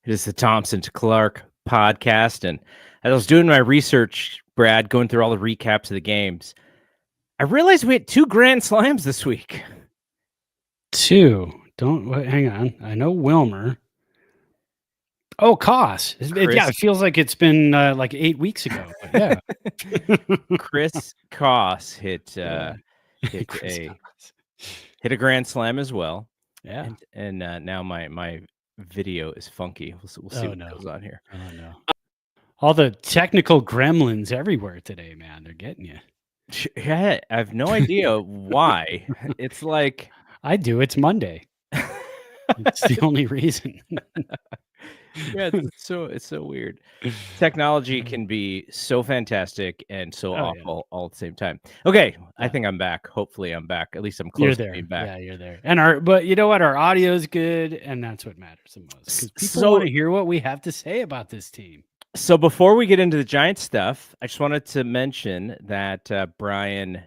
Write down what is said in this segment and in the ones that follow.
It is the Thompson to Clark podcast. And as I was doing my research, Brad, going through all the recaps of the games, I realized we had 2 grand slams this week. 2. Hang on. I know Wilmer. Oh, Koss. It feels like it's been like 8 weeks ago. But yeah. Chris Koss hit a grand slam as well. Yeah. And now my video is funky. We'll see what goes on here. Oh no. All the technical gremlins everywhere today, man. They're getting you. Yeah, I have no idea why. It's like I do. It's Monday. It's the only reason. Yeah, it's so weird. Technology can be so fantastic and so awful all at the same time. Okay, I think I'm back. Hopefully, I'm back. At least I'm close to being back. Yeah, you're there. But you know what? Our audio is good, and that's what matters the most. Because people want to hear what we have to say about this team. So before we get into the Giants stuff, I just wanted to mention that Brian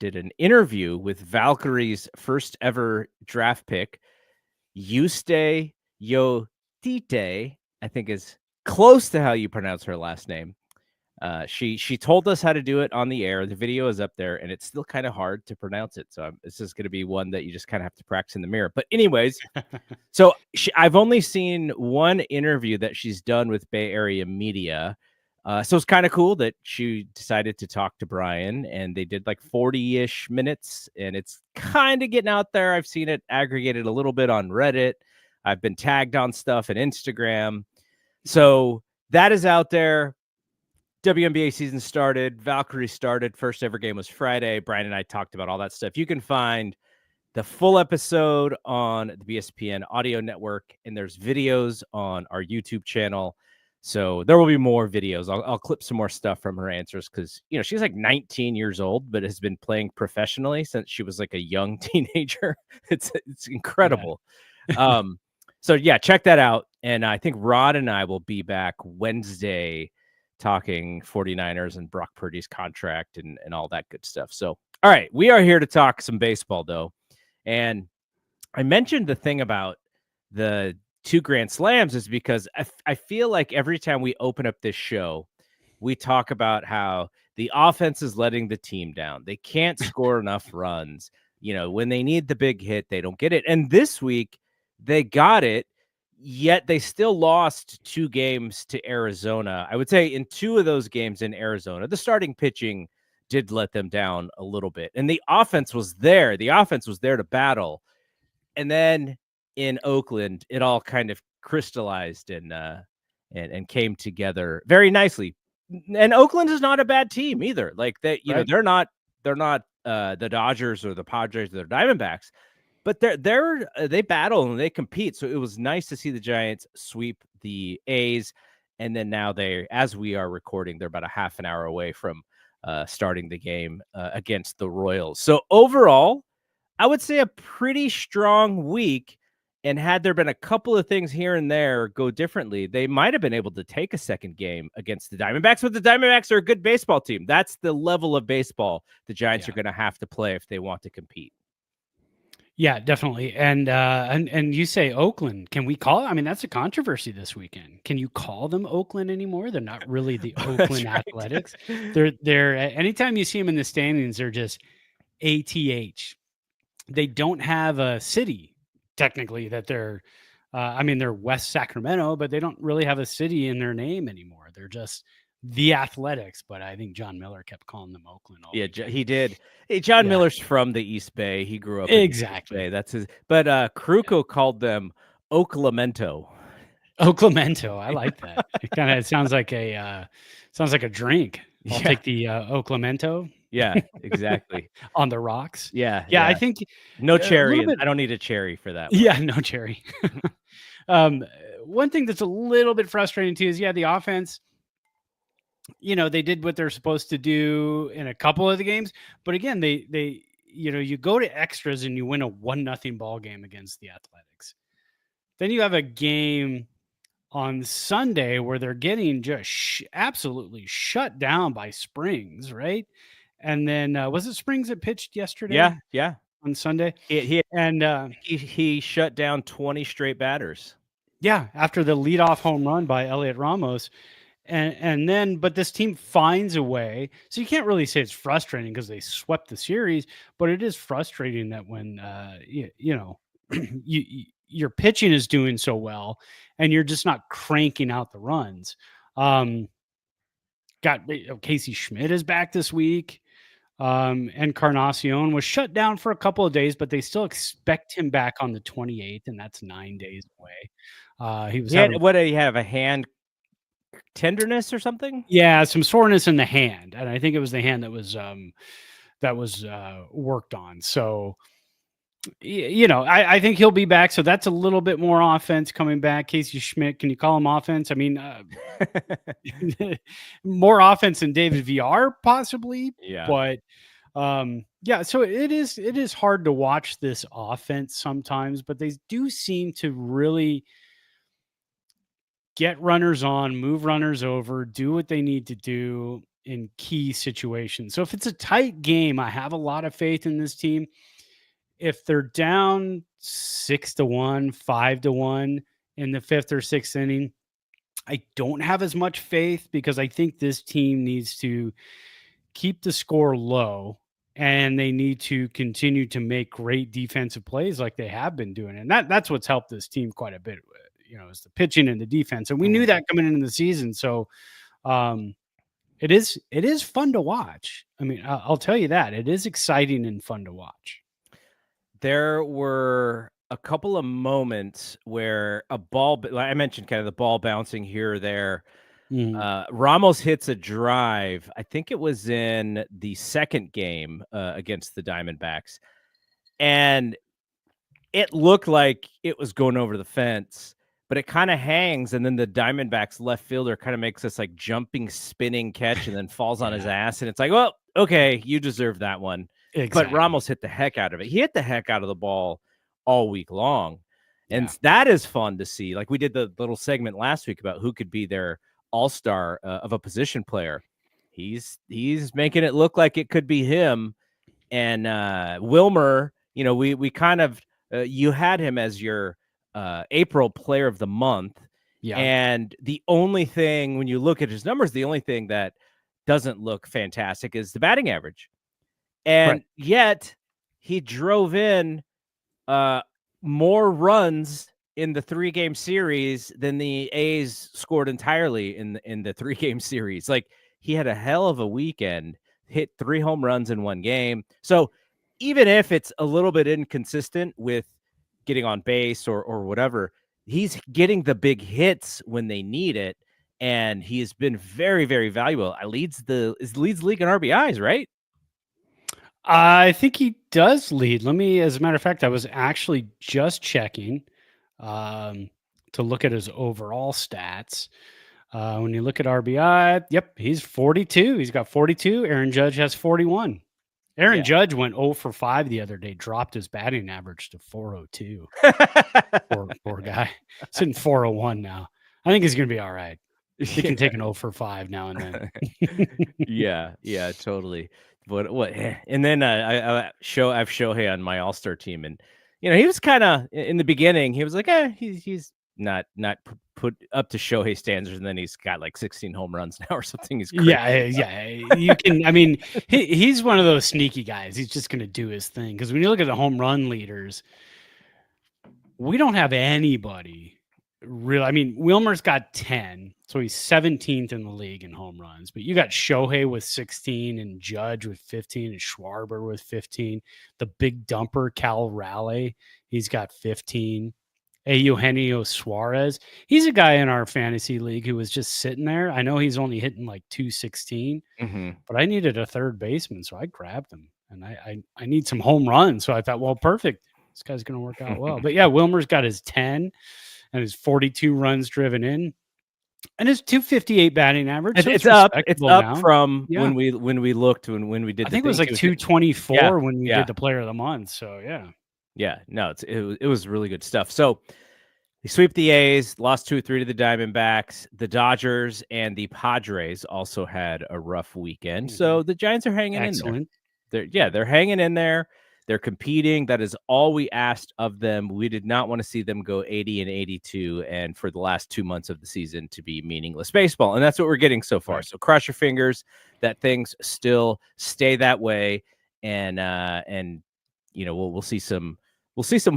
did an interview with Valkyrie's first ever draft pick, Yuste Yotite, I think is close to how you pronounce her last name. She told us how to do it on the air. The video is up there, and it's still kind of hard to pronounce it. So this is going to be one that you just kind of have to practice in the mirror. But anyways, so I've only seen one interview that she's done with Bay Area media. So it's kind of cool that she decided to talk to Brian, and they did like 40-ish minutes, and it's kind of getting out there. I've seen it aggregated a little bit on Reddit. I've been tagged on stuff on Instagram. So that is out there. WNBA season started. Valkyrie started. First ever game was Friday. Brian and I talked about all that stuff. You can find the full episode on the BSPN audio network, and there's videos on our YouTube channel. So there will be more videos. I'll clip some more stuff from her answers because, you know, she's like 19 years old, but has been playing professionally since she was like a young teenager. It's incredible. Yeah. So yeah, check that out. And I think Rod and I will be back Wednesday talking 49ers and Brock Purdy's contract and all that good stuff. So, all right, we are here to talk some baseball though. And I mentioned the thing about the 2 grand slams is because I feel like every time we open up this show, we talk about how the offense is letting the team down. They can't score enough runs. You know, when they need the big hit, they don't get it. And this week they got it, yet they still lost 2 games to Arizona. I would say in 2 of those games in Arizona, the starting pitching did let them down a little bit. And the offense was there. The offense was there to battle. And then in Oakland, it all kind of crystallized and came together very nicely. And Oakland is not a bad team either. Like they, you know, they're not the Dodgers or the Padres or the Diamondbacks, but they battle and they compete. So it was nice to see the Giants sweep the A's. And then now as we are recording, they're about a half an hour away from starting the game against the Royals. So overall, I would say a pretty strong week. And had there been a couple of things here and there go differently, they might have been able to take a second game against the Diamondbacks. But the Diamondbacks are a good baseball team. That's the level of baseball the Giants are going to have to play if they want to compete. Yeah, definitely. And you say Oakland. Can we call it? I mean, that's a controversy this weekend. Can you call them Oakland anymore? They're not really the Oakland Athletics. They're anytime you see them in the standings, they're just ATH. They don't have a city technically that they're they're West Sacramento, but they don't really have a city in their name anymore. They're just the Athletics, but I think John Miller kept calling them Oakland. He did. Hey, John Miller's from the East Bay. He grew up in the East Bay. That's his. But Caruco called them Oaklamento. Oaklamento. I like that. It sounds like a drink. I'll take the Oaklamento. Yeah, exactly. On the rocks. Yeah. I think no cherry. I don't need a cherry for that one. Yeah, no cherry. One thing that's a little bit frustrating too is the offense. You know, they did what they're supposed to do in a couple of the games, but again, they you go to extras and you win a 1-0 ball game against the Athletics. Then you have a game on Sunday where they're getting just absolutely shut down by Springs, right? And then was it Springs that pitched yesterday? Yeah. On Sunday, he shut down 20 straight batters. Yeah, after the leadoff home run by Heliot Ramos. And then, but this team finds a way. So you can't really say it's frustrating because they swept the series, but it is frustrating that when your pitching is doing so well, and you're just not cranking out the runs. Got Casey Schmidt is back this week. Encarnacion was shut down for a couple of days, but they still expect him back on the 28th, and that's 9 days away. He was having What did he have? A hand tenderness or something? some soreness in the hand, and I think it was the hand that was worked on. So I think he'll be back. So that's a little bit more offense coming back. Casey Schmidt, can you call him offense? I mean, more offense than David VR possibly. Yeah. But so it is hard to watch this offense sometimes, but they do seem to really get runners on, move runners over, do what they need to do in key situations. So if it's a tight game, I have a lot of faith in this team. If they're down 6-1, 5-1 in the 5th or 6th inning, I don't have as much faith because I think this team needs to keep the score low and they need to continue to make great defensive plays like they have been doing. And that's what's helped this team quite a bit, is the pitching and the defense. And we knew that coming into the season. So it is fun to watch. I mean, I'll tell you that. It is exciting and fun to watch. There were a couple of moments where a ball, like I mentioned, kind of the ball bouncing here or there. Ramos hits a drive. I think it was in the second game against the Diamondbacks. And it looked like it was going over the fence, but it kind of hangs. And then the Diamondbacks left fielder kind of makes this like jumping, spinning catch and then falls on his ass. And it's like, well, okay, you deserve that one. Exactly. But Ramos hit the heck out of it. He hit the heck out of the ball all week long. And that is fun to see. Like we did the little segment last week about who could be their all-star of a position player. He's making it look like it could be him. And Wilmer, we kind of, you had him as your April player of the month. Yeah. And the only thing, when you look at his numbers, the only thing that doesn't look fantastic is the batting average. And yet he drove in more runs in the 3-game series than the A's scored entirely in the 3-game series. Like he had a hell of a weekend, hit 3 home runs in 1 game. So even if it's a little bit inconsistent with getting on base or whatever, he's getting the big hits when they need it. And he has been very, very valuable. Leads the league in RBIs, right? I think he does lead. As a matter of fact, I was actually just checking to look at his overall stats. When you look at RBI, he's 42. He's got 42. Aaron Judge has 41. Aaron Judge went 0 for 5 the other day, dropped his batting average to 402. Poor guy. It's in 401 now. I think he's going to be all right. He can take an 0 for 5 now and then. yeah, totally. But what? And then I have Shohei on my All-Star team, and he was kind of in the beginning. He was like, he's not put up to Shohei standards, and then he's got like 16 home runs now or something. He's crazy. Yeah. You can. I mean, he's one of those sneaky guys. He's just going to do his thing because when you look at the home run leaders, we don't have anybody. Really, I mean, Wilmer's got 10, so he's 17th in the league in home runs. But you got Shohei with 16, and Judge with 15, and Schwarber with 15. The big dumper, Cal Raleigh, he's got 15. Eugenio Suarez, he's a guy in our fantasy league who was just sitting there. I know he's only hitting like 216, but I needed a third baseman, so I grabbed him. And I need some home runs, so I thought, well, perfect. This guy's going to work out well. But yeah, Wilmer's got his 10. And his 42 runs driven in, and his 258 batting average. So it's up. It's up now. From when we looked when we did. I think it was like 224 when we did the Player of the Month. So yeah. No, it was really good stuff. So they sweep the A's, lost 2-3 to the Diamondbacks. The Dodgers and the Padres also had a rough weekend. So the Giants are hanging in there. They're hanging in there. They're competing. That is all we asked of them. We did not want to see them go 80 and 82 and for the last 2 months of the season to be meaningless baseball. And that's what we're getting so far. Right. So cross your fingers that things still stay that way. And we'll see some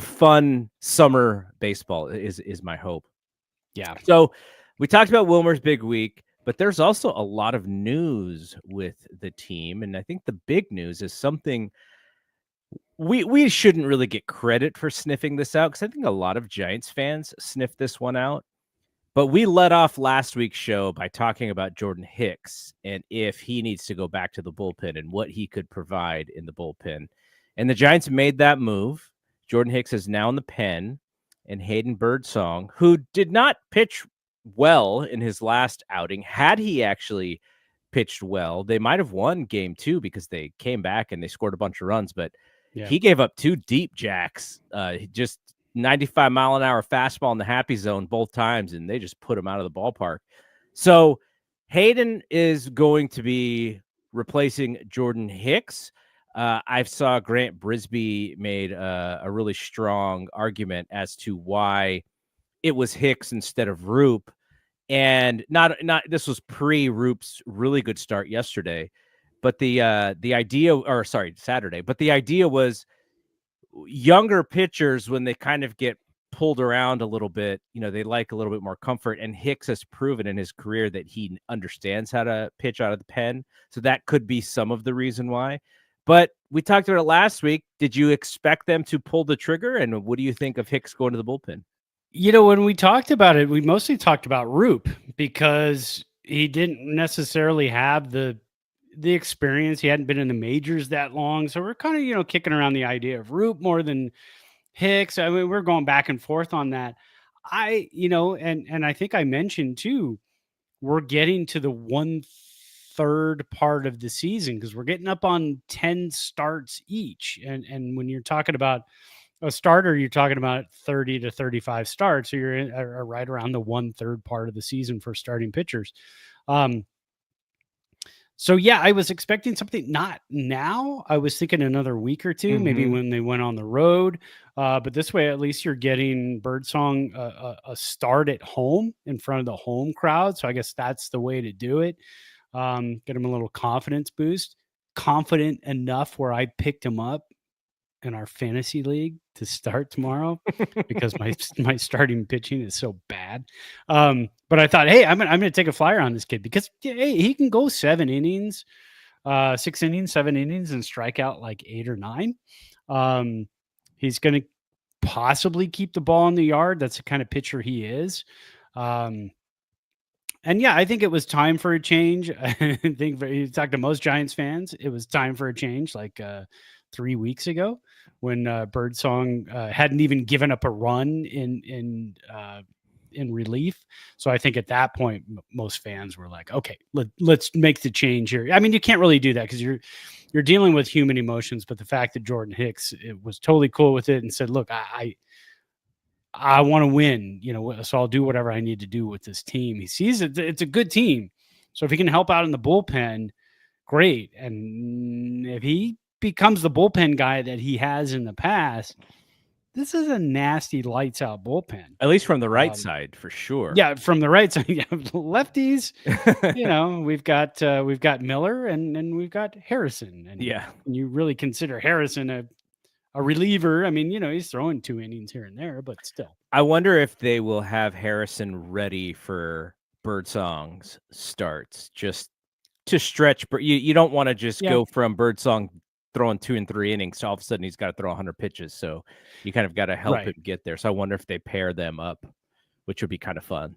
fun summer baseball is my hope. Yeah. So we talked about Wilmer's big week, but there's also a lot of news with the team. And I think the big news is something we shouldn't really get credit for sniffing this out, because I think a lot of Giants fans sniffed this one out. But we let off last week's show by talking about Jordan Hicks and if he needs to go back to the bullpen and what he could provide in the bullpen. And the Giants made that move. Jordan Hicks is now in the pen, and Hayden Birdsong, who did not pitch well in his last outing, had he actually pitched well, they might have won game 2 because they came back and they scored a bunch of runs, but he gave up 2 deep jacks, just 95-mile-an-hour fastball in the happy zone both times, and they just put him out of the ballpark. So Hayden is going to be replacing Jordan Hicks. I saw Grant Brisbee made a really strong argument as to why it was Hicks instead of Roop. And not this was pre-Roop's really good start yesterday. But the idea, or sorry, Saturday, but the idea was younger pitchers, when they kind of get pulled around a little bit, they like a little bit more comfort. And Hicks has proven in his career that he understands how to pitch out of the pen. So that could be some of the reason why. But we talked about it last week. Did you expect them to pull the trigger? And what do you think of Hicks going to the bullpen? When we talked about it, we mostly talked about Roop because he didn't necessarily have the experience. He hadn't been in the majors that long. So we're kind of, kicking around the idea of Roop more than Hicks. I mean, we're going back and forth on that. And I think I mentioned too, we're getting to the 1/3 part of the season because we're getting up on 10 starts each. And when you're talking about a starter, you're talking about 30 to 35 starts. So you're right around the 1/3 part of the season for starting pitchers. So yeah, I was expecting something, not now. I was thinking another week or two, maybe when they went on the road. But this way, at least you're getting Birdsong a start at home in front of the home crowd. So I guess that's the way to do it. Get him a little confidence boost. Confident enough where I picked him up in our fantasy league to start tomorrow because my starting pitching is so bad. But I thought, hey, I'm gonna take a flyer on this kid because hey, he can go 7 innings, 6 innings, 7 innings, and strike out like 8 or 9. He's gonna possibly keep the ball in the yard. That's the kind of pitcher he is. And yeah, I think it was time for a change. I think you talk to most Giants fans, it was time for a change. Like 3 weeks ago, when Birdsong hadn't even given up a run in relief. So I think at that point, most fans were like, "Okay, let's make the change here." I mean, you can't really do that because you're dealing with human emotions. But the fact that Jordan Hicks was totally cool with it and said, "Look, I want to win, so I'll do whatever I need to do with this team." He sees it's a good team, so if he can help out in the bullpen, great. And if he becomes the bullpen guy that he has in the past, this is a nasty lights out bullpen. At least from the right side, for sure. Yeah, from the right side. Yeah, lefties. We've got Miller and we've got Harrison. And you really consider Harrison a reliever. I mean, he's throwing 2 innings here and there, but still. I wonder if they will have Harrison ready for Birdsong's starts, just to stretch. But you don't want to just go from Birdsong throwing 2 and 3 innings to all of a sudden he's got to throw 100 pitches. So you kind of got to help him get there. So I wonder if they pair them up, which would be kind of fun.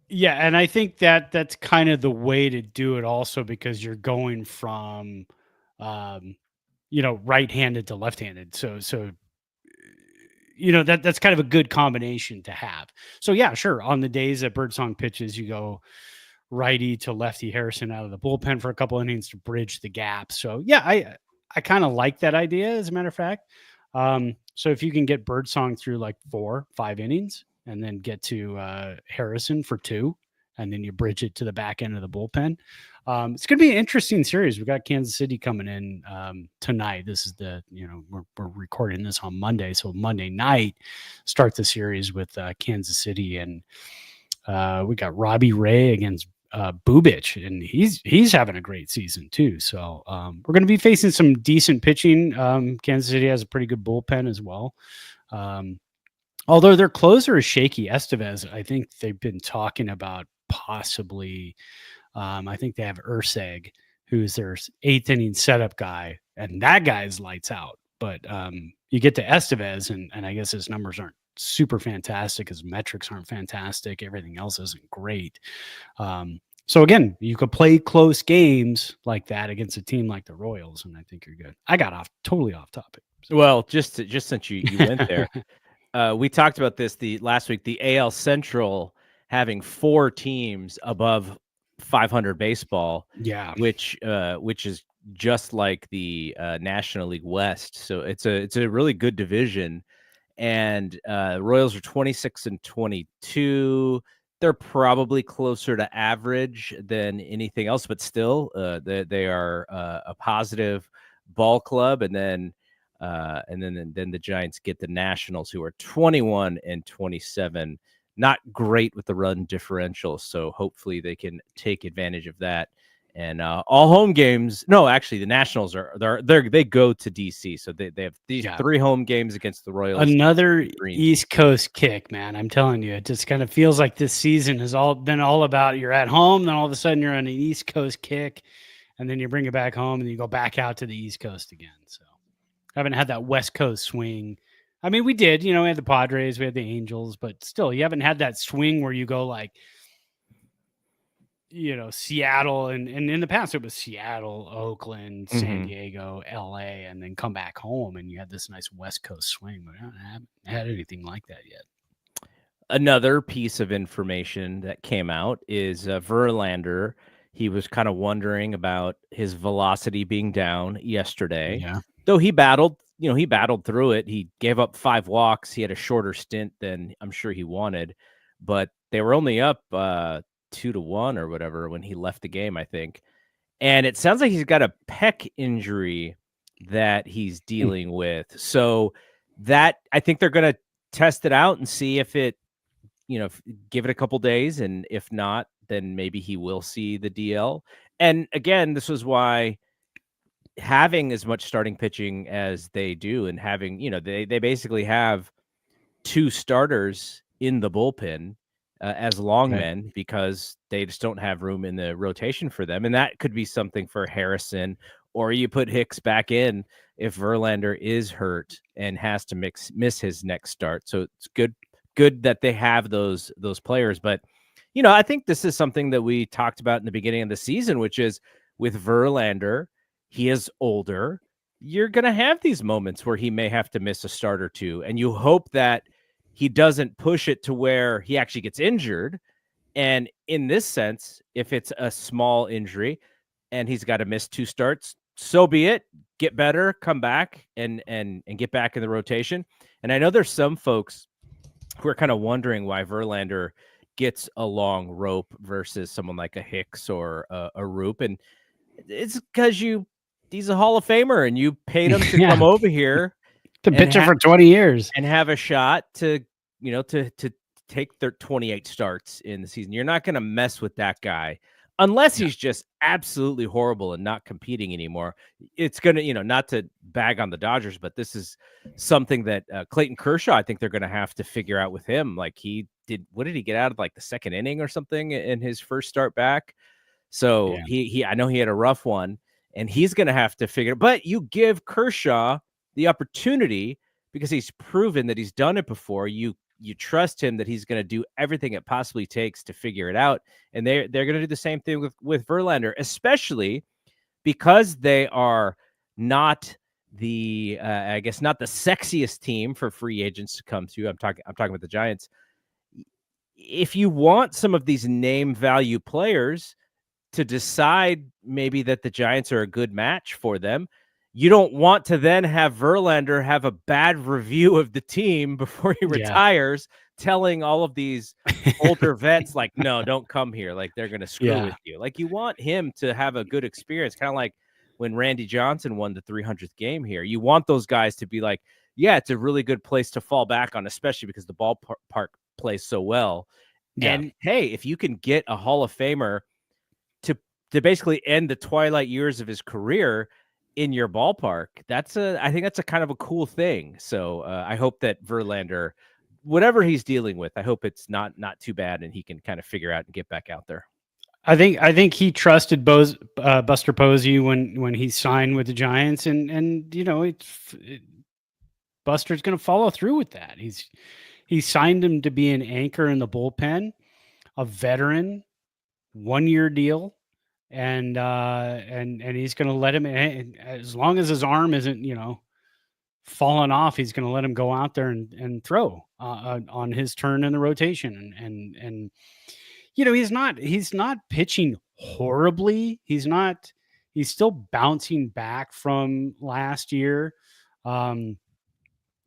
Yeah, and I think that's kind of the way to do it also, because you're going from right-handed to left-handed. So that's kind of a good combination to have. So yeah, sure. On the days that Birdsong pitches, you go righty to lefty Harrison out of the bullpen for a couple innings to bridge the gap. So yeah, I kind of like that idea, as a matter of fact. So if you can get Birdsong through like 4-5 innings and then get to Harrison for 2 and then you bridge it to the back end of the bullpen. It's going to be an interesting series. We got Kansas City coming in tonight. This is we're recording this on Monday, so Monday night start the series with Kansas City, and we got Robbie Ray against Bubic, and he's having a great season too. So we're going to be facing some decent pitching. Kansas City has a pretty good bullpen as well. Although their closer is shaky, Estevez, I think they've been talking about possibly, I think they have Urseg, who's their 8th inning setup guy, and that guy's lights out. But you get to Estevez, and I guess his numbers aren't super fantastic. His metrics aren't fantastic. Everything else isn't great. So again, you could play close games like that against a team like the Royals, and I think you're good. I got totally off topic. So. Well, just since you went there, we talked about this last week. The AL Central having 4 teams above 500 baseball, which is just like the National League West. So it's a really good division. And Royals are 26-22. They're probably closer to average than anything else, but still, they are a positive ball club. And then the Giants get the Nationals, who are 21-27. Not great with the run differential, so hopefully they can take advantage of that. And all home games. No, actually, the Nationals they go to DC, so they have these 3 home games against the Royals. Another East Coast kick, man. I'm telling you, it just kind of feels like this season has been all about you're at home, then all of a sudden you're on an East Coast kick, and then you bring it back home, and you go back out to the East Coast again. So I haven't had that West Coast swing. I mean, we did, we had the Padres, we had the Angels, but still, you haven't had that swing where you go like, Seattle, and in the past it was Seattle, Oakland, San Diego, LA, and then come back home, and you had this nice West Coast swing, but I haven't had anything like that yet. Another piece of information that came out is Verlander. He was kind of wondering about his velocity being down yesterday. Yeah. Though he battled through it. He gave up 5 walks. He had a shorter stint than I'm sure he wanted, but they were only up 2-1 or whatever when he left the game, I think. And it sounds like he's got a pec injury that he's dealing with. So that, I think they're going to test it out and see if it, give it a couple days. And if not, then maybe he will see the DL. And again, this was why having as much starting pitching as they do, and having, they basically have 2 starters in the bullpen as longmen, because they just don't have room in the rotation for them. And that could be something for Harrison, or you put Hicks back in if Verlander is hurt and has to miss his next start. So it's good that they have those players. But, I think this is something that we talked about in the beginning of the season, which is with Verlander, he is older. You're going to have these moments where he may have to miss a start or 2. And you hope that he doesn't push it to where he actually gets injured. And in this sense, if it's a small injury and he's got to miss 2 starts, so be it. Get better, come back, and get back in the rotation. And I know there's some folks who are kind of wondering why Verlander gets a long rope versus someone like a Hicks or a Roop. And it's because he's a Hall of Famer, and you paid him to come over here to pitcher for 20 years and have a shot to take their 28 starts in the season. You're not going to mess with that guy unless he's just absolutely horrible and not competing anymore. It's going to, not to bag on the Dodgers, but this is something that Clayton Kershaw, I think they're going to have to figure out with him. Like what did he get out of like the 2nd inning or something in his first start back? So I know he had a rough one, and he's going to have to figure it. But you give Kershaw the opportunity because he's proven that he's done it before. You trust him that he's going to do everything it possibly takes to figure it out. And they're going to do the same thing with Verlander, especially because they are not the not the sexiest team for free agents to come to. I'm talking about the Giants. If you want some of these name value players to decide maybe that the Giants are a good match for them, you don't want to then have Verlander have a bad review of the team before he retires telling all of these older vets, like, no, don't come here. Like, they're going to screw with you. Like, you want him to have a good experience. Kind of like when Randy Johnson won the 300th game here. You want those guys to be like, yeah, it's a really good place to fall back on, especially because the ballpark plays so well. Yeah. And hey, if you can get a Hall of Famer to basically end the twilight years of his career in your ballpark, I think that's a kind of a cool thing. So I hope that Verlander, whatever he's dealing with, I hope it's not too bad and he can kind of figure out and get back out there. I think he trusted Buster Posey when he signed with the Giants, and Buster's going to follow through with that. He signed him to be an anchor in the bullpen, a veteran, 1-year deal. And he's going to let him, as long as his arm isn't, falling off, he's going to let him go out there and throw on his turn in the rotation. And he's not pitching horribly. He's still bouncing back from last year. And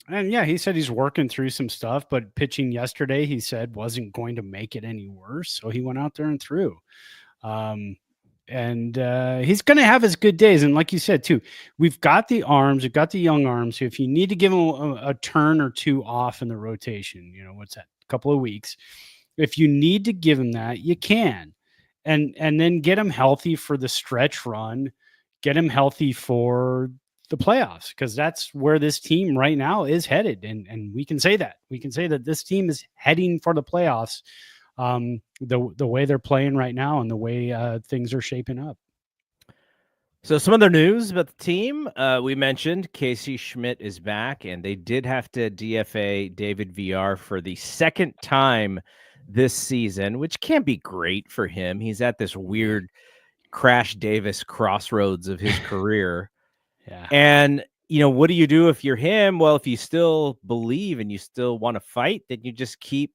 yeah, he said he's working through some stuff, but pitching yesterday, he said, wasn't going to make it any worse. So he went out there and threw. And he's going to have his good days. And like you said, too, we've got the arms, we've got the young arms. So if you need to give him a turn or two off in the rotation, what's that, a couple of weeks, if you need to give him that, you can. And then get him healthy for the stretch run, get him healthy for the playoffs, because that's where this team right now is headed. And we can say that. We can say that this team is heading for the playoffs. The way they're playing right now and the way things are shaping up. So some other news about the team, we mentioned Casey Schmidt is back, and they did have to DFA David VR for the second time this season, which can be great for him. He's at this weird Crash Davis crossroads of his career. Yeah. And, what do you do if you're him? Well, if you still believe and you still want to fight, then you just keep,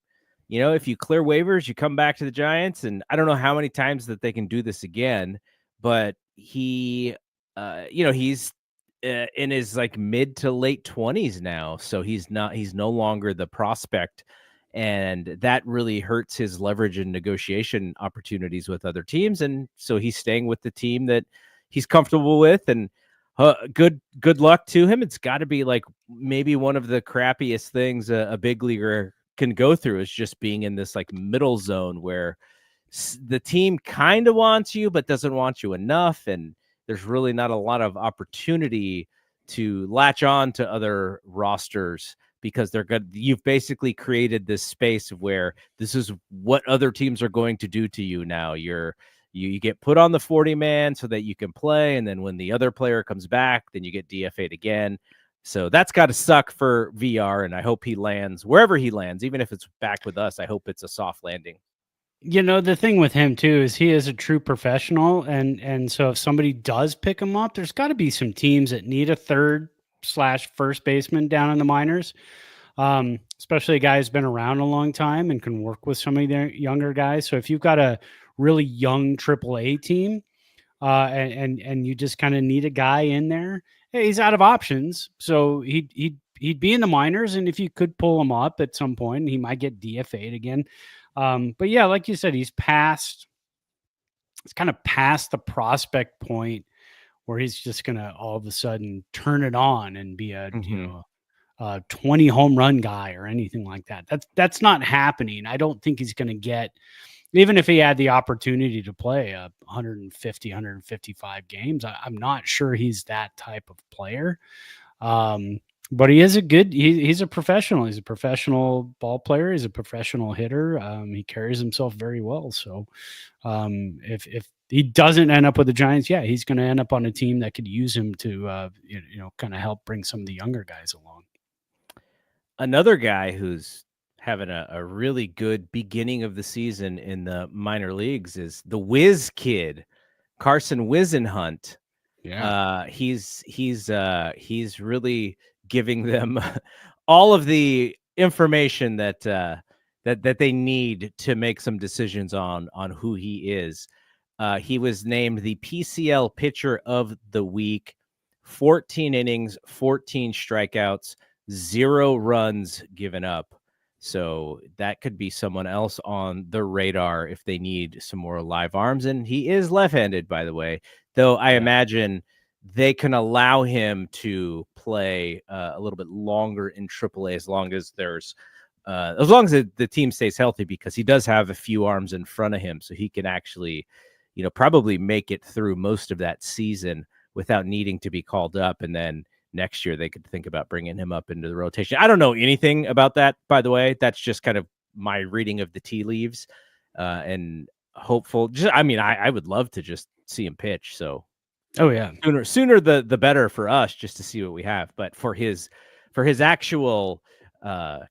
if you clear waivers, you come back to the Giants. And I don't know how many times that they can do this again, but he, he's in his like mid to late 20s now. So he's no longer the prospect. And that really hurts his leverage and negotiation opportunities with other teams. And so he's staying with the team that he's comfortable with. And good luck to him. It's got to be like maybe one of the crappiest things a big leaguer can go through is just being in this like middle zone where the team kind of wants you, but doesn't want you enough. And there's really not a lot of opportunity to latch on to other rosters because they're good. You've basically created this space where this is what other teams are going to do to you now. You get put on the 40-man so that you can play. And then when the other player comes back, then you get DFA'd again. So that's got to suck for VR. And I hope he lands wherever he lands, even if it's back with us. I hope it's a soft landing. The thing with him too is he is a true professional. And so if somebody does pick him up, there's got to be some teams that need a third/first baseman down in the minors. Especially a guy who's been around a long time and can work with some of the younger guys. So if you've got a really young AAA team, and you just kind of need a guy in there, hey, he's out of options. So he'd be in the minors, and if you could pull him up at some point, he might get DFA'd again. But yeah, like you said, he's kind of past the prospect point where he's just gonna all of a sudden turn it on and be a 20 home run guy or anything like that. That's not happening. I don't think he's going to get, even if he had the opportunity to play 150, 155 games, I'm not sure he's that type of player. But he is he's a professional. He's a professional ball player. He's a professional hitter. He carries himself very well. So if he doesn't end up with the Giants, yeah, he's going to end up on a team that could use him to, kind of help bring some of the younger guys along. Another guy who's having a really good beginning of the season in the minor leagues is the Whiz Kid, Carson Whisenhunt. Yeah. He's really giving them all of the information that they need to make some decisions on who he is. He was named the PCL Pitcher of the Week, 14 innings, 14 strikeouts, 0 runs given up. So that could be someone else on the radar if they need some more live arms. And he is left-handed, by the way, though I imagine they can allow him to play a little bit longer in AAA as long as the team stays healthy, because he does have a few arms in front of him, so he can actually, probably make it through most of that season without needing to be called up. And then next year they could think about bringing him up into the rotation. I don't know anything about that, by the way. That's just kind of my reading of the tea leaves, and hopeful. I would love to just see him pitch. So, sooner the better for us, just to see what we have. But for his actual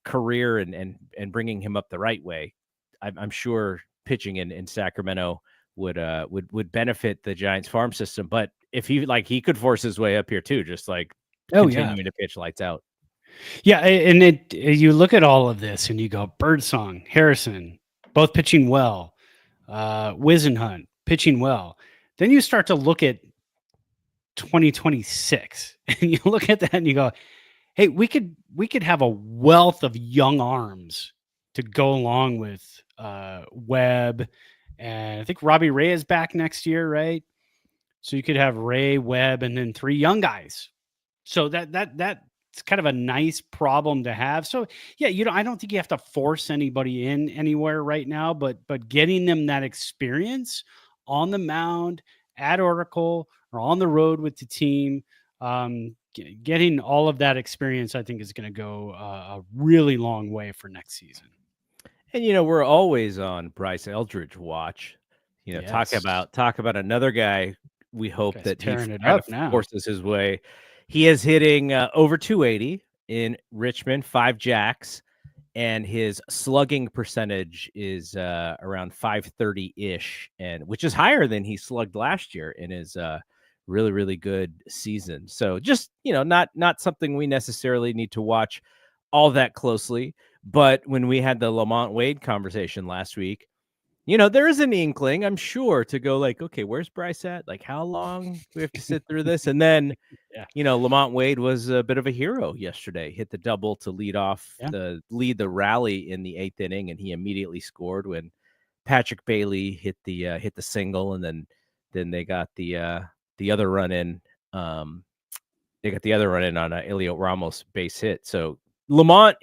career and bringing him up the right way, I'm sure pitching in Sacramento would benefit the Giants farm system. But if he could force his way up here too, just like continuing to pitch lights out. Yeah, and you look at all of this and you go, Birdsong, Harrison, both pitching well, Wisenhunt pitching well. Then you start to look at 2026 and you look at that and you go, hey, we could have a wealth of young arms to go along with Webb, and I think Robbie Ray is back next year, right? So you could have Ray, Webb, and then 3 young guys. So that's kind of a nice problem to have. So yeah, I don't think you have to force anybody in anywhere right now, but getting them that experience on the mound, at Oracle, or on the road with the team, getting all of that experience, I think, is going to go a really long way for next season. And we're always on Bryce Eldridge watch. Talk about another guy. We hope that he kind of forces his way. He is hitting over 280 in Richmond, 5 jacks, and his slugging percentage is around 530-ish, and which is higher than he slugged last year in his really, really good season. So just, not something we necessarily need to watch all that closely. But when we had the Lamont Wade conversation last week, there is an inkling, I'm sure, to go like, okay, where's Bryce at? Like, how long do we have to sit through this? And then, Lamont Wade was a bit of a hero yesterday. Hit the double to lead the rally in the 8th inning, and he immediately scored when Patrick Bailey hit the single, and then they got the other run in. They got the other run in on a Heliot Ramos base hit. So Lamont,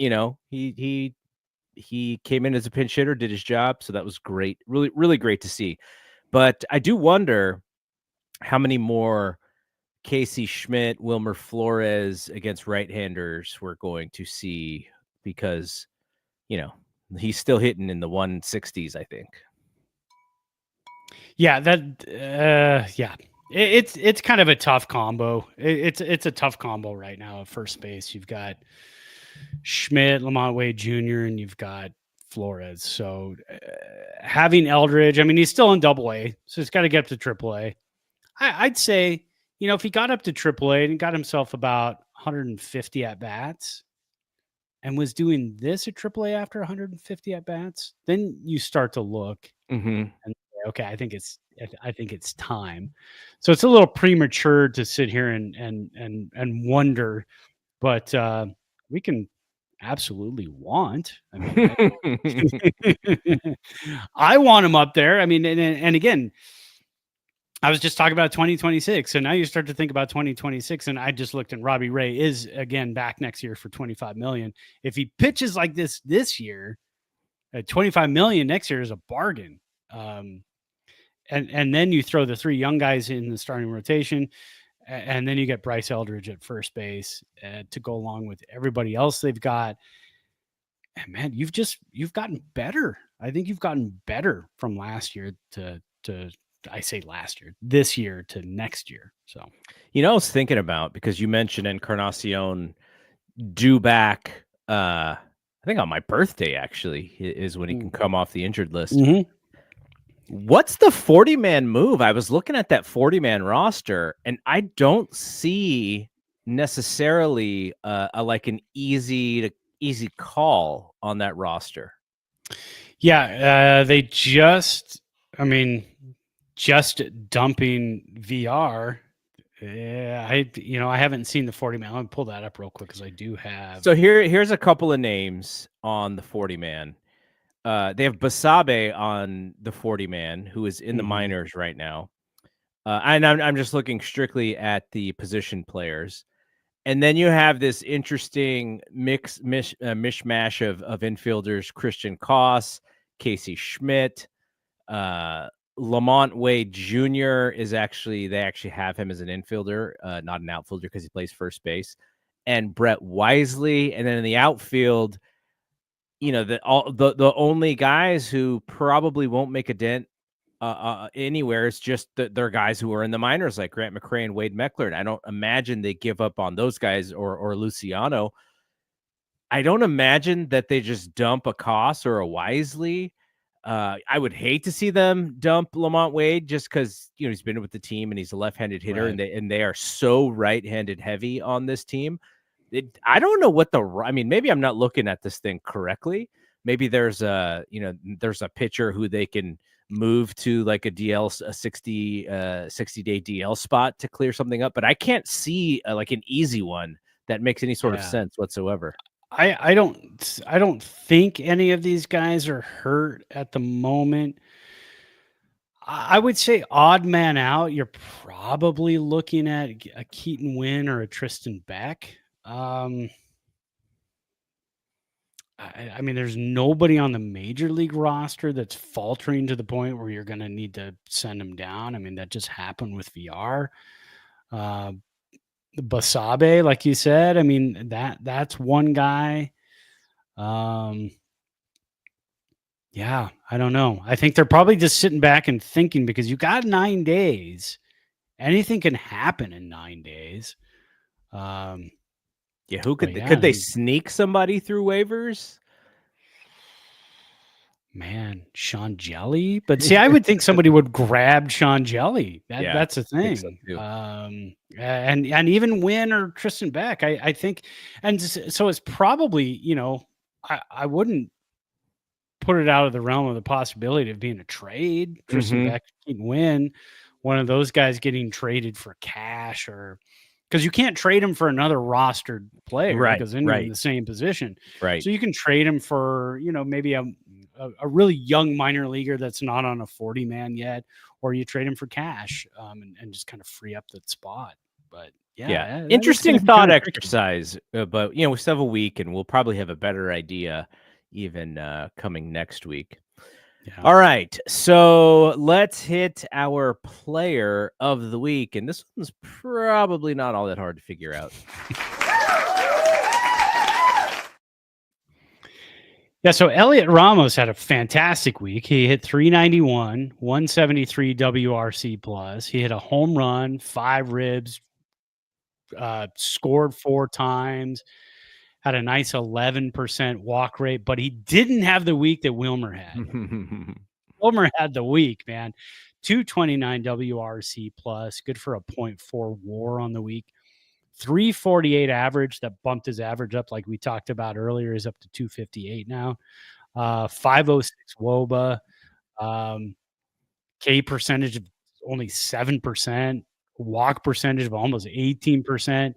he came in as a pinch hitter, did his job. So that was great. Really, really great to see. But I do wonder how many more Casey Schmidt, Wilmer Flores against right-handers we're going to see, because, he's still hitting in the 160s, I think. Yeah, It's kind of a tough combo. It's a tough combo right now at first base. You've got Schmidt, Lamont Wade Jr., and you've got Flores. So having Eldridge, he's still in AA, so he's got to get up to AAA. I'd say, if he got up to AAA and got himself about 150 at bats and was doing this at AAA after 150 at bats, then you start to look and say, okay, I think it's time. So it's a little premature to sit here and wonder, but we can absolutely want. I want him up there. And again, I was just talking about 2026. So now you start to think about 2026, and I just looked, and Robbie Ray is again back next year for $25 million. If he pitches like this year, at $25 million next year is a bargain. And then you throw the 3 young guys in the starting rotation, and then you get Bryce Eldridge at first base to go along with everybody else they've got. And man, you've gotten better. I think you've gotten better from last year to I say last year, this year to next year. So, I was thinking about, because you mentioned Encarnacion due back, I think on my birthday actually is when he can come off the injured list. Mm-hmm. What's the 40-man move? I was looking at that 40-man roster, and I don't see necessarily like an easy call on that roster. Yeah, they just dumping VR Yeah, I haven't seen the 40 man. Let me pull that up real quick because I do have. So here's a couple of names on the 40 man. They have Basabe on the 40 man, who is in the minors right now. And I'm just looking strictly at the position players. And then you have this interesting mishmash of infielders: Christian Koss, Casey Schmidt, Lamont Wade Jr. They actually have him as an infielder, not an outfielder because he plays first base, and Brett Wisely. And then in the outfield, the only guys who probably won't make a dent anywhere is just they're guys who are in the minors, like Grant McCray and Wade Meckler. I don't imagine they give up on those guys or Luciano. I don't imagine that they just dump a Koss or a Wisely. I would hate to see them dump Lamont Wade just because he's been with the team and he's a left-handed hitter, Right. and they are so right-handed heavy on this team. I don't know what maybe I'm not looking at this thing correctly. Maybe there's a pitcher who they can move to like a 60 day DL spot to clear something up, but I can't see like an easy one that makes any sort of sense whatsoever. I don't think any of these guys are hurt at the moment. I would say odd man out. You're probably looking at a Keaton Wynn or a Tristan Beck. I mean, there's nobody on the major league roster that's faltering to the point where you're going to need to send them down. I mean, that just happened with VR. Basabe, like you said, I mean, that's one guy. Yeah, I don't know. I think they're probably just sitting back and thinking because you got 9 days. Anything can happen in 9 days. Who could they sneak somebody through waivers? Man, Sean Jelly. But see, I would think somebody would grab Sean Jelly. That's the thing. And even Wynn or Tristan Beck, I think. And so it's probably, I wouldn't put it out of the realm of the possibility of being a trade. Tristan Beck, Keaton Wynn, one of those guys getting traded for cash, or because you can't trade him for another rostered player, because then you're in the same position. Right. So you can trade him for, maybe a really young minor leaguer that's not on a 40 man yet, or you trade him for cash and just kind of free up that spot. But interesting thought exercise. But we still have a week, and we'll probably have a better idea even coming next week. All right, so let's hit our player of the week, and this one's probably not all that hard to figure out. Yeah, so Heliot Ramos had a fantastic week. He hit 391, 173 WRC plus. He hit a home run, 5 ribs, scored 4 times, had a nice 11% walk rate, but he didn't have the week that Wilmer had. Wilmer had the week, man. 229 WRC plus, good for a 0.4 WAR on the week. 348 average, that bumped his average up, like we talked about earlier, is up to 258 now. 506 WOBA, K percentage of only 7%, walk percentage of almost 18%.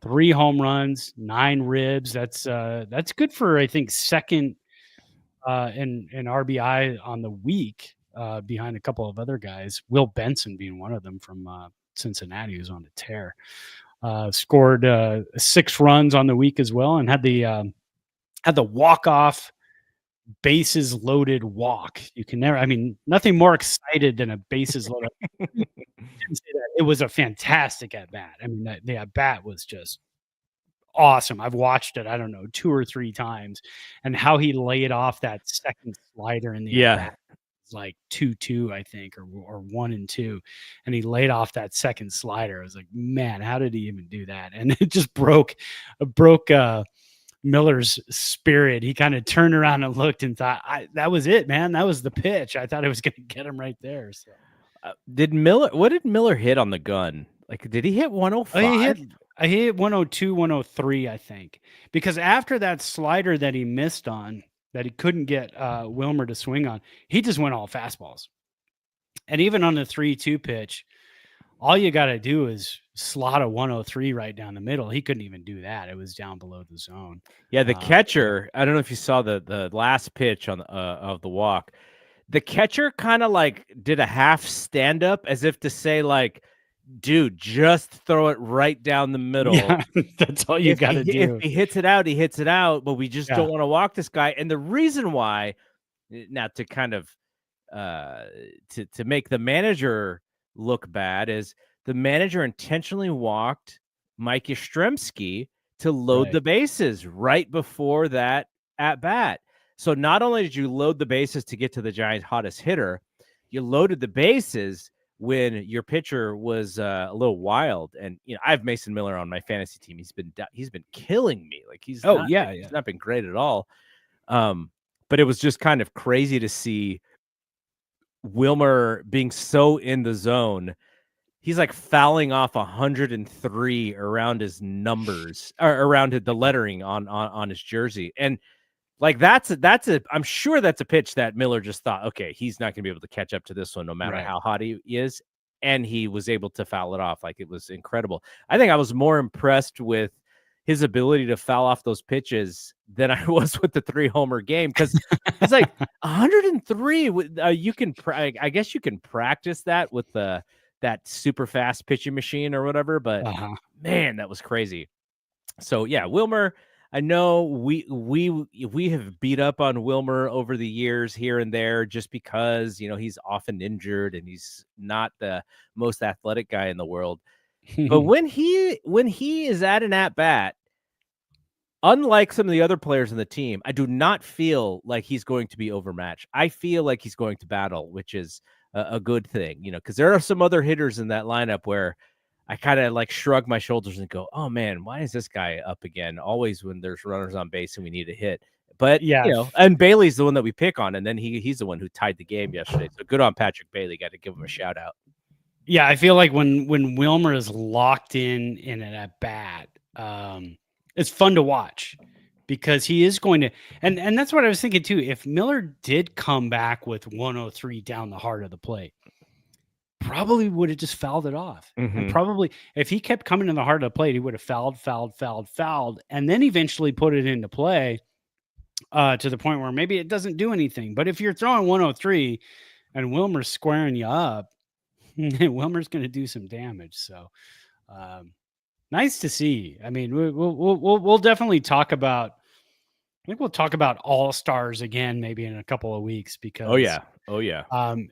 3 home runs, 9 ribs. That's good for, I think, second in RBI on the week, behind a couple of other guys. Will Benson being one of them from Cincinnati, who's on a tear. Scored 6 runs on the week as well, and had the walk-off bases loaded walk. You can never, nothing more excited than a bases loaded. It was a fantastic at bat. The at bat was just awesome. I've watched it, I don't know, 2 or 3 times, and how he laid off that second slider in the at bat. Like 2-2, I think, or 1-2, and he laid off that second slider. I was like, man, how did he even do that? And it just broke Miller's spirit. He kind of turned around and looked and thought, that was it, man. That was the pitch. I thought it was going to get him right there. So, what did Miller hit on the gun? Like, did he hit 105? He hit 102, 103, I think, because after that slider that he missed on, that he couldn't get Wilmer to swing on, he just went all fastballs. And even on the 3-2 pitch, all you got to do is slot a 103 right down the middle. He couldn't even do that. It was down below the zone. Yeah, the catcher, I don't know if you saw the last pitch on of the walk. The catcher kind of like did a half stand up as if to say like, dude, just throw it right down the middle. Yeah, that's all you got to do. If he hits it out, he hits it out, but we just don't want to walk this guy. And the reason why, now to kind of to make the manager look bad, is the manager intentionally walked Mike Yastrzemski to load the bases right before that at bat. So not only did you load the bases to get to the Giants' hottest hitter, you loaded the bases when your pitcher was a little wild. And I have Mason Miller on my fantasy team. He's been killing me. Like he's not been great at all. But it was just kind of crazy to see Wilmer being so in the zone. He's like fouling off 103 around his numbers, or around the lettering on his jersey. And like that's I'm sure that's a pitch that Miller just thought, okay, he's not gonna be able to catch up to this one no matter how hot he is. And he was able to foul it off. Like it was incredible. I think I was more impressed with his ability to foul off those pitches than I was with the 3-homer game, because it's like 103. You can, I guess you can practice that with that super fast pitching machine or whatever. But man, that was crazy. So yeah, Wilmer. I know we have beat up on Wilmer over the years here and there, just because he's often injured and he's not the most athletic guy in the world. But when he is at an at bat, unlike some of the other players in the team, I do not feel like he's going to be overmatched. I feel like he's going to battle, which is a good thing, because there are some other hitters in that lineup where I kind of like shrug my shoulders and go, oh man, why is this guy up again? Always when there's runners on base and we need a hit. But and Bailey's the one that we pick on, and then he's the one who tied the game yesterday. So good on Patrick Bailey. Got to give him a shout out. Yeah, I feel like when Wilmer is locked in an at bat, it's fun to watch, because he is going to, and that's what I was thinking too. If Miller did come back with 103 down the heart of the plate, probably would have just fouled it off. And probably if he kept coming in the heart of the plate, he would have fouled, and then eventually put it into play to the point where maybe it doesn't do anything. But if you're throwing 103 and Wilmer's squaring you up, Wilmer's going to do some damage. So nice to see. I mean, we'll definitely talk about. I think we'll talk about all-stars again, maybe in a couple of weeks, because oh yeah.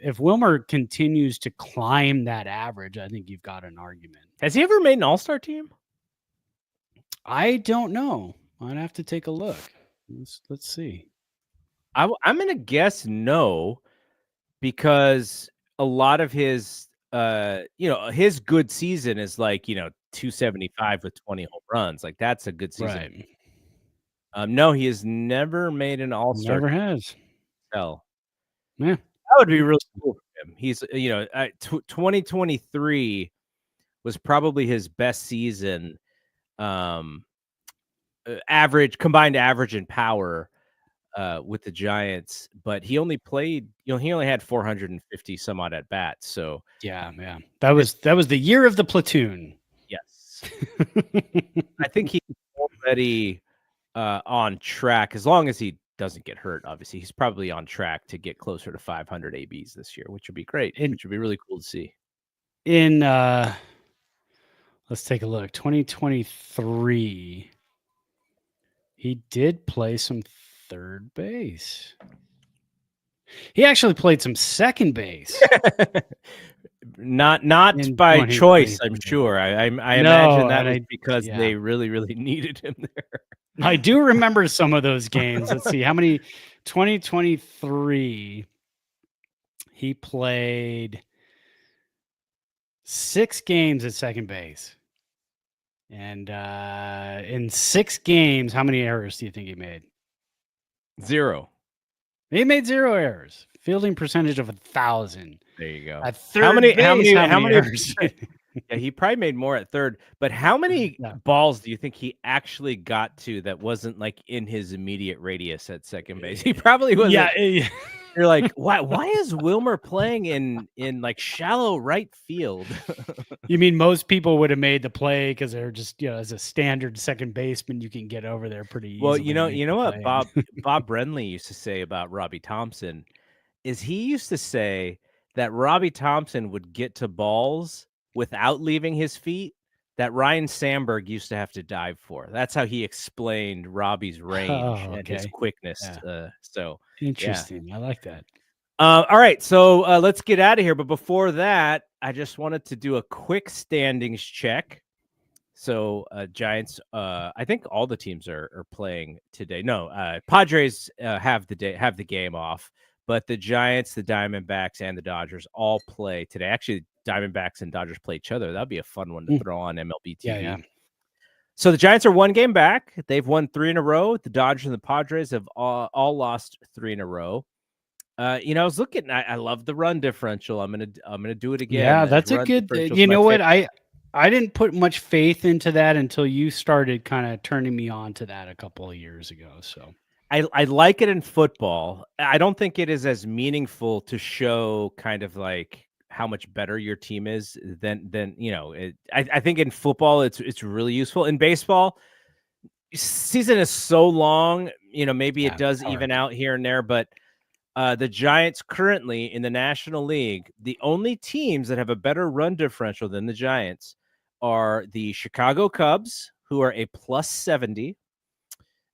If Wilmer continues to climb that average, I think you've got an argument. Has he ever made an all-star team? I don't know. I'd have to take a look. Let's see. I'm going to guess no, because a lot of his, his good season is like, 275 with 20 home runs. Like that's a good season. Right. No, he has never made an all-star. Never has. Hell. Yeah. That would be really cool for him. He's, 2023 was probably his best season. Combined average and power with the Giants, but he only played, he only had 450 some odd at bats. So yeah. That was the year of the platoon. Yes. I think he's already on track, as long as he doesn't get hurt. Obviously, he's probably on track to get closer to 500 ABs this year, which would be great. Which would be really cool to see. In let's take a look. 2023, he did play some third base. He actually played some second base. Not by choice, I'm sure. I imagine that was because they really, really needed him there. I do remember some of those games. Let's see. How many? 2023, he played 6 games at second base. And in 6 games, how many errors do you think he made? 0. He made 0 errors. Fielding percentage of 1,000. There you go. At third, how many errors? Yeah, he probably made more at third. But how many balls do you think he actually got to that wasn't like in his immediate radius at second base? He probably was. Yeah. You're like, why is Wilmer playing in like shallow right field? You mean most people would have made the play because they're just, as a standard second baseman, you can get over there pretty easily. Well, and make you the know what play. Bob Brenly used to say about Robbie Thompson is he used to say that Robbie Thompson would get to balls without leaving his feet that Ryan Sandberg used to have to dive for. That's how he explained Robbie's range Oh, and his okay. quickness. Yeah. So Interesting. I like that. all right, so let's get out of here. But before that, I just wanted to do a quick standings check. So Giants, I think all the teams are playing today. No, Padres have the game off, but the Giants, the Diamondbacks, and the Dodgers all play today. Actually, Diamondbacks and Dodgers play each other. That'd be a fun one to throw on MLB TV. Yeah. So the Giants are one game back. They've won 3 in a row. The Dodgers and the Padres have all lost 3 in a row. I was looking. I love the run differential. I'm gonna do it again. Yeah, that's a good. You know what? I didn't put much faith into that until you started kind of turning me on to that a couple of years ago. So I like it in football. I don't think it is as meaningful to show kind of like how much better your team is than I think in football it's really useful. In baseball, season is so long. Maybe it does even out here and there, but the Giants currently in the National League, the only teams that have a better run differential than the Giants are the Chicago Cubs, who are a plus 70,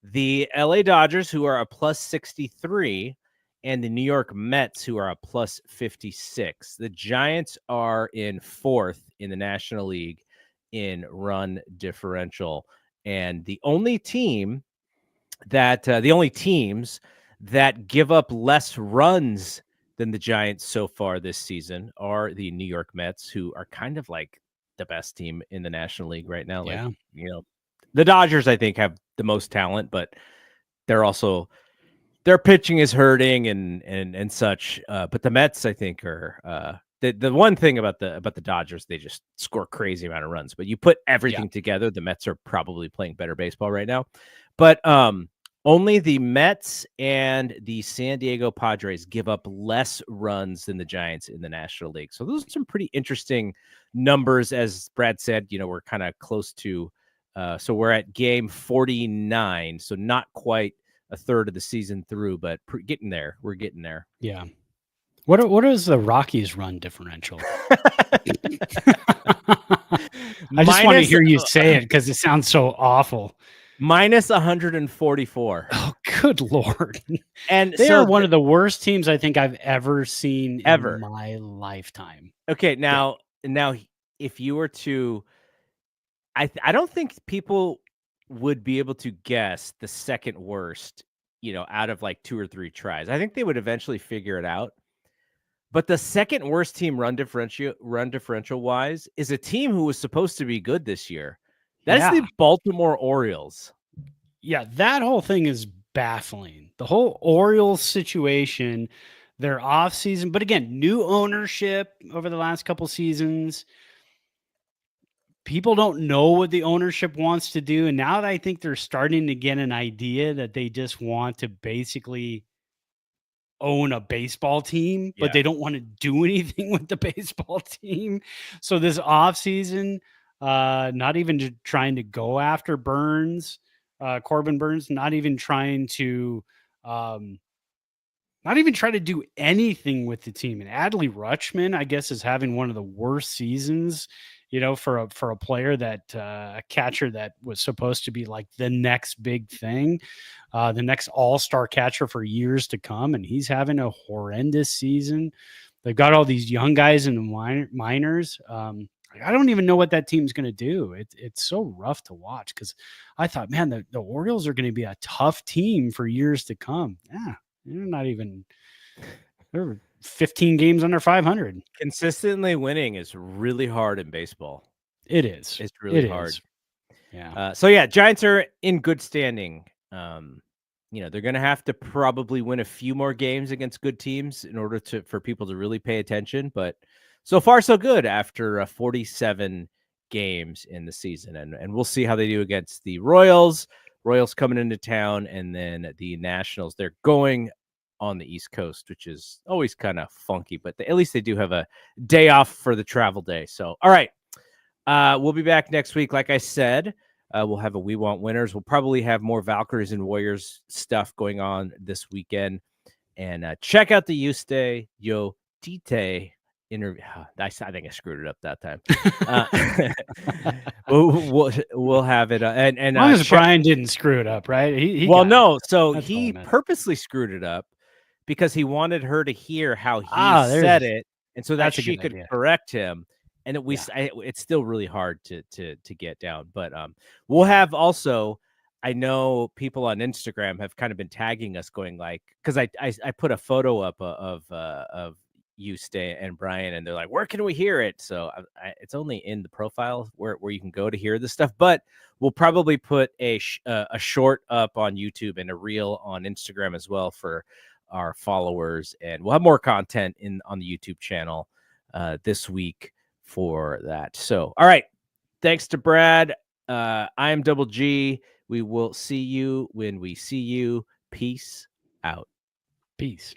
the LA Dodgers, who are a plus 63, and the New York Mets, who are a plus 56. The Giants are in 4th in the National League in run differential. And the only teams that give up less runs than the Giants so far this season are the New York Mets, who are kind of like the best team in the National League right now. Yeah. Like, the Dodgers, I think, have the most talent, but they're also their pitching is hurting and such. But the Mets, I think, are the one thing about the Dodgers, they just score crazy amount of runs. But you put everything together, the Mets are probably playing better baseball right now. But only the Mets and the San Diego Padres give up less runs than the Giants in the National League. So those are some pretty interesting numbers. As Brad said, we're kind of close to, so we're at game 49. So not quite a third of the season through, but getting there. We're getting there. Yeah. What is the Rockies run differential? I just want to hear you say it because it sounds so awful. Minus 144. Oh, good Lord. And they are one of the worst teams I think I've ever seen in my lifetime. Okay, now if you were to, I don't think people would be able to guess the second worst, out of like 2 or 3 tries. I think they would eventually figure it out. But the second worst team run differential wise is a team who was supposed to be good this year. That's the Baltimore Orioles. Yeah, that whole thing is baffling. The whole Orioles situation, their offseason, but again, new ownership over the last couple seasons. People don't know what the ownership wants to do. And now that I think they're starting to get an idea that they just want to basically own a baseball team, but they don't want to do anything with the baseball team. So this offseason, not even trying to go after Burns, Corbin Burns, not even trying to do anything with the team. And Adley Rutschman, I guess, is having one of the worst seasons, for a player that a catcher that was supposed to be like the next big thing, the next all-star catcher for years to come. And he's having a horrendous season. They've got all these young guys in the minors. I don't even know what that team's going to do. It's so rough to watch because I thought, man, the Orioles are going to be a tough team for years to come. Yeah, they're 15 games under 500. Consistently winning is really hard in baseball. It is. It's really hard. Yeah. So yeah, Giants are in good standing. They're going to have to probably win a few more games against good teams in order for people to really pay attention. But so far, so good after 47 games in the season. And we'll see how they do against the Royals. Royals coming into town, and then the Nationals. They're going on the East Coast, which is always kind of funky, but at least they do have a day off for the travel day. So, all right. We'll be back next week. Like I said, we'll have a We Want Winners. We'll probably have more Valkyries and Warriors stuff going on this weekend. And check out the Yuste Yo Tite interview. I think I screwed it up that time. We'll have it. And as long as Brian didn't screw it up, right? He purposely screwed it up because he wanted her to hear how he said it, and so that she could correct him. And it's still really hard to get down. But we'll have also. I know people on Instagram have kind of been tagging us, going like, because I put a photo up of Yuste and Brian, and they're like, where can we hear it? So it's only in the profile where you can go to hear this stuff. But we'll probably put a short up on YouTube and a reel on Instagram as well for our followers, and we'll have more content on the YouTube channel this week for that. So, all right, thanks to Brad. I'm Double G. We will see you when we see you. Peace out. Peace.